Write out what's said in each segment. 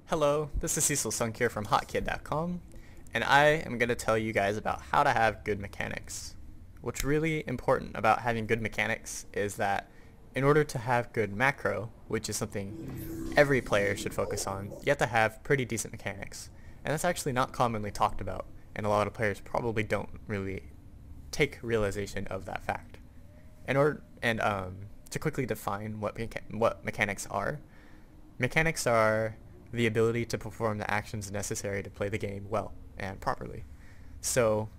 Hello, this is CecilSunkure from Hotkeyit.com, and I am going to tell you guys about how to have good mechanics. What's really important about having good mechanics is that in order to have good macro, which is something every player should focus on, you have to have pretty decent mechanics. And that's actually not commonly talked about, and a lot of players probably don't really take realization of that fact. To quickly define what mechanics are the ability to perform the actions necessary to play the game well and properly. So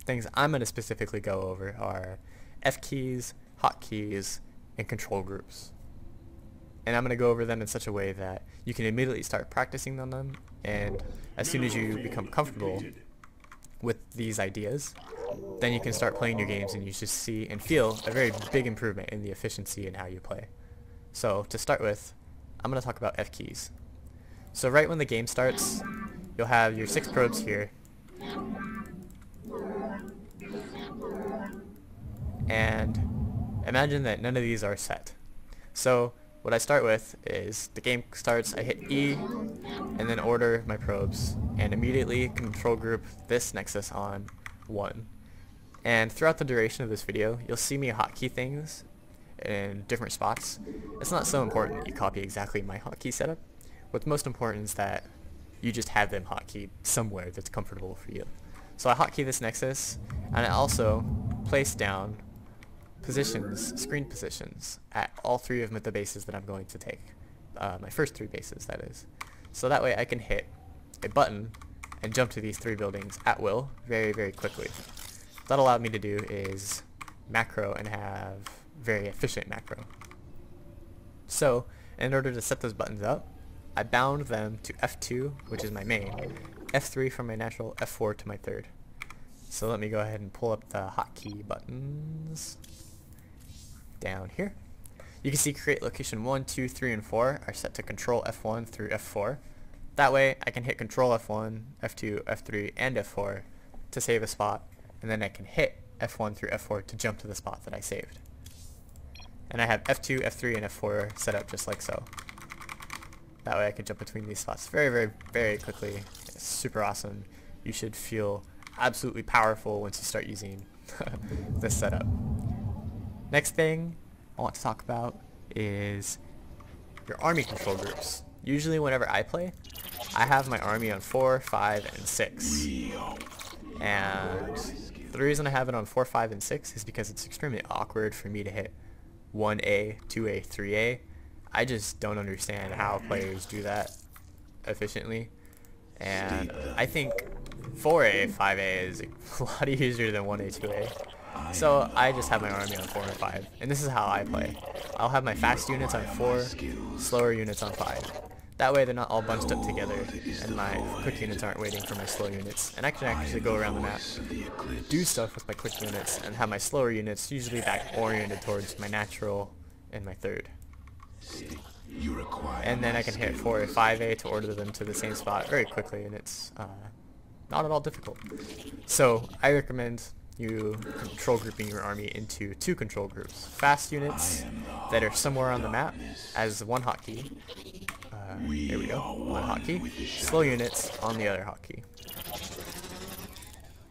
things I'm going to specifically go over are F keys, hotkeys, and control groups. And I'm going to go over them in such a way that you can immediately start practicing on them, and as soon as you become comfortable with these ideas, then you can start playing your games and you should see and feel a very big improvement in the efficiency and how you play. So to start with, I'm going to talk about F keys. So right when the game starts, you'll have your 6 probes here, and imagine that none of these are set. So what I start with is the game starts, I hit E, and then order my probes, and immediately control group this nexus on 1. And throughout the duration of this video, you'll see me hotkey things in different spots. It's not so important that you copy exactly my hotkey setup. What's most important is that you just have them hotkeyed somewhere that's comfortable for you. So I hotkey this nexus, and I also place down screen positions at all 3 of the bases that I'm going to take. My first 3 bases, that is. So that way I can hit a button and jump to these 3 buildings at will very, very quickly. What that allowed me to do is macro and have very efficient macro. So in order to set those buttons up, I bound them to F2, which is my main, F3 from my natural, F4 to my third. So let me go ahead and pull up the hotkey buttons down here. You can see create location 1, 2, 3, and 4 are set to control F1 through F4. That way I can hit control F1, F2, F3, and F4 to save a spot, and then I can hit F1 through F4 to jump to the spot that I saved. And I have F2, F3, and F4 set up just like so. That way I can jump between these spots very, very, very quickly. It's super awesome. You should feel absolutely powerful once you start using this setup. Next thing I want to talk about is your army control groups. Usually whenever I play, I have my army on 4, 5, and 6. And the reason I have it on 4, 5, and 6 is because it's extremely awkward for me to hit 1A, 2A, 3A. I just don't understand how players do that efficiently, and I think 4A, 5A is a lot easier than 1A, 2A. So I just have my army on 4 and 5, and this is how I play. I'll have my fast units on 4, slower units on 5. That way they're not all bunched up together, and my quick units aren't waiting for my slow units, and I can actually go around the map, do stuff with my quick units, and have my slower units usually back oriented towards my natural and my third. And then I can hit 4 or 5A to order them to the same spot very quickly, and it's not at all difficult. So I recommend you control grouping your army into 2 control groups. Fast units that are somewhere on the map as one hotkey. There we go, one hotkey. Slow units on the other hotkey.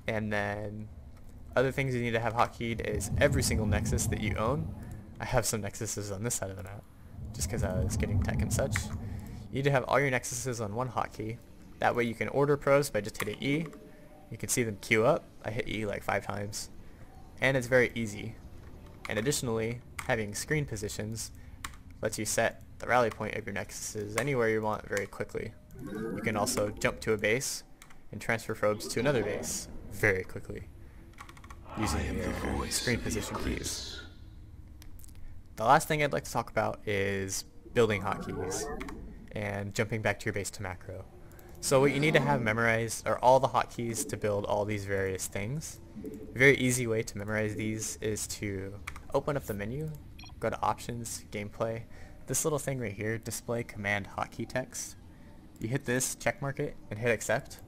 And then other things you need to have hotkeyed is every single nexus that you own. I have some nexuses on this side of the map, just because I was getting tech and such. You need to have all your nexuses on one hotkey. That way you can order probes by just hitting E. You can see them queue up. I hit E like 5 times. And it's very easy. And additionally, having screen positions lets you set the rally point of your nexuses anywhere you want very quickly. You can also jump to a base and transfer probes to another base very quickly using your screen position keys. The last thing I'd like to talk about is building hotkeys and jumping back to your base to macro. So what you need to have memorized are all the hotkeys to build all these various things. A very easy way to memorize these is to open up the menu, go to options, gameplay. This little thing right here, display command hotkey text. You hit this, checkmark it, and hit accept.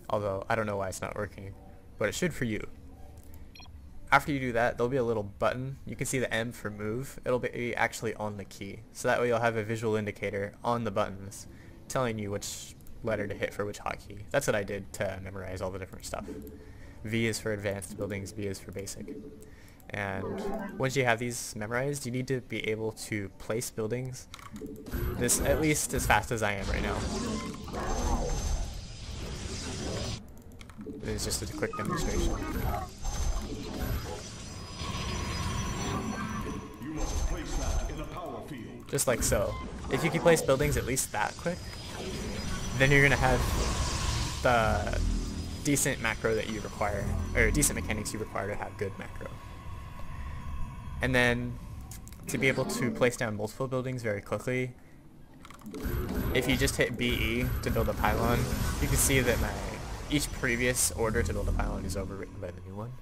Although I don't know why it's not working, but it should for you. After you do that, there'll be a little button. You can see the M for move. It'll be actually on the key. So that way you'll have a visual indicator on the buttons telling you which letter to hit for which hotkey. That's what I did to memorize all the different stuff. V is for advanced buildings, B is for basic. And once you have these memorized, you need to be able to place buildings this at least as fast as I am right now. It's just a quick demonstration. Just like so. If you can place buildings at least that quick, then you're gonna have the decent macro that you require, or decent mechanics you require to have good macro. And then to be able to place down multiple buildings very quickly, if you just hit BE to build a pylon, you can see that each previous order to build a pylon is overwritten by the new one.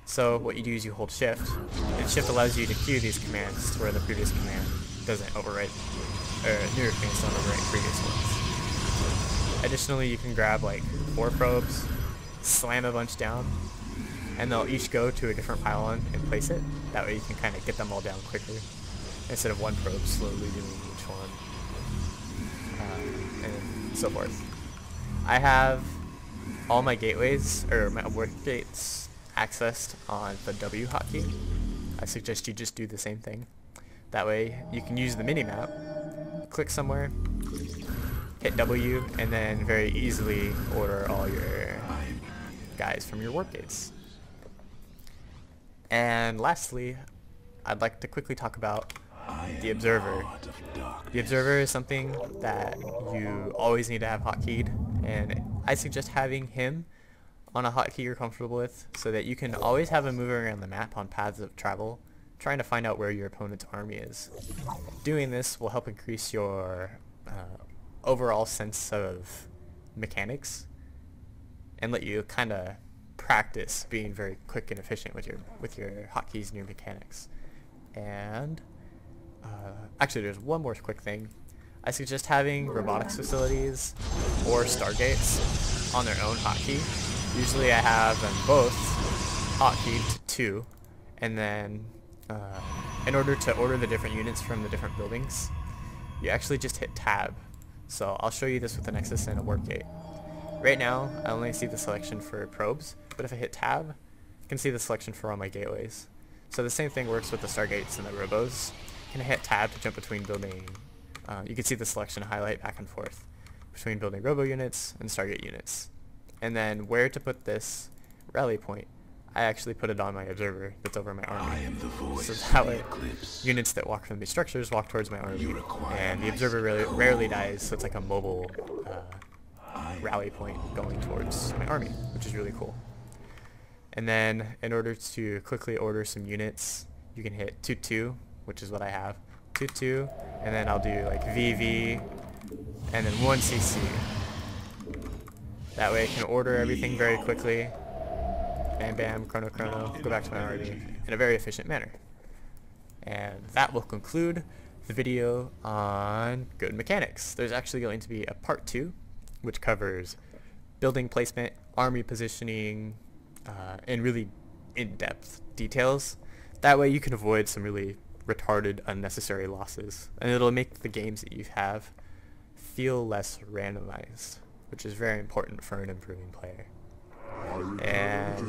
So what you do is you hold shift, and shift allows you to queue these commands to where the previous command doesn't overwrite, or newer commands don't overwrite previous ones. Additionally, you can grab like 4 probes, slam a bunch down, and they'll each go to a different pylon and place it. That way you can kind of get them all down quicker, instead of one probe slowly doing each one, and so forth. I have all my gateways, or my work gates, accessed on the W hotkey. I suggest you just do the same thing. That way you can use the mini-map, click somewhere, hit W, and then very easily order all your guys from your warp gates. And lastly, I'd like to quickly talk about the observer. The observer is something that you always need to have hotkeyed, and I suggest having him on a hotkey you're comfortable with so that you can always have him moving around the map on paths of travel, trying to find out where your opponent's army is. Doing this will help increase your overall sense of mechanics and let you kind of practice being very quick and efficient with your hotkeys and your mechanics. And actually, there's one more quick thing. I suggest having robotics facilities or stargates on their own hotkey. Usually I have them both hotkeyed to 2, and then in order to order the different units from the different buildings, you actually just hit tab. So I'll show you this with a Nexus and a warp gate. Right now, I only see the selection for probes, but if I hit tab, I can see the selection for all my gateways. So the same thing works with the stargates and the robos. You can hit tab to jump between building. You can see the selection highlight back and forth between building robo units and stargate units. And then where to put this rally point, I actually put it on my observer that's over my army. So that way, units that walk from these structures walk towards my army, and the observer really rarely dies, so it's like a mobile rally point going towards my army, which is really cool. And then in order to quickly order some units, you can hit 2-2, which is what I have. 2-2, and then I'll do like VV, and then 1 CC. That way I can order everything very quickly. Bam bam, chrono, go back to my army in a very efficient manner. And that will conclude the video on good mechanics. There's actually going to be a part 2, which covers building placement, army positioning, and really in-depth details. That way you can avoid some really retarded, unnecessary losses, and it'll make the games that you have feel less randomized, which is very important for an improving player. And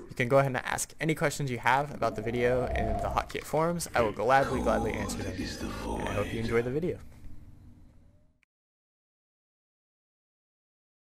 you can go ahead and ask any questions you have about the video in the Hotkeyit forums. I will gladly answer them, and I hope you enjoy the video.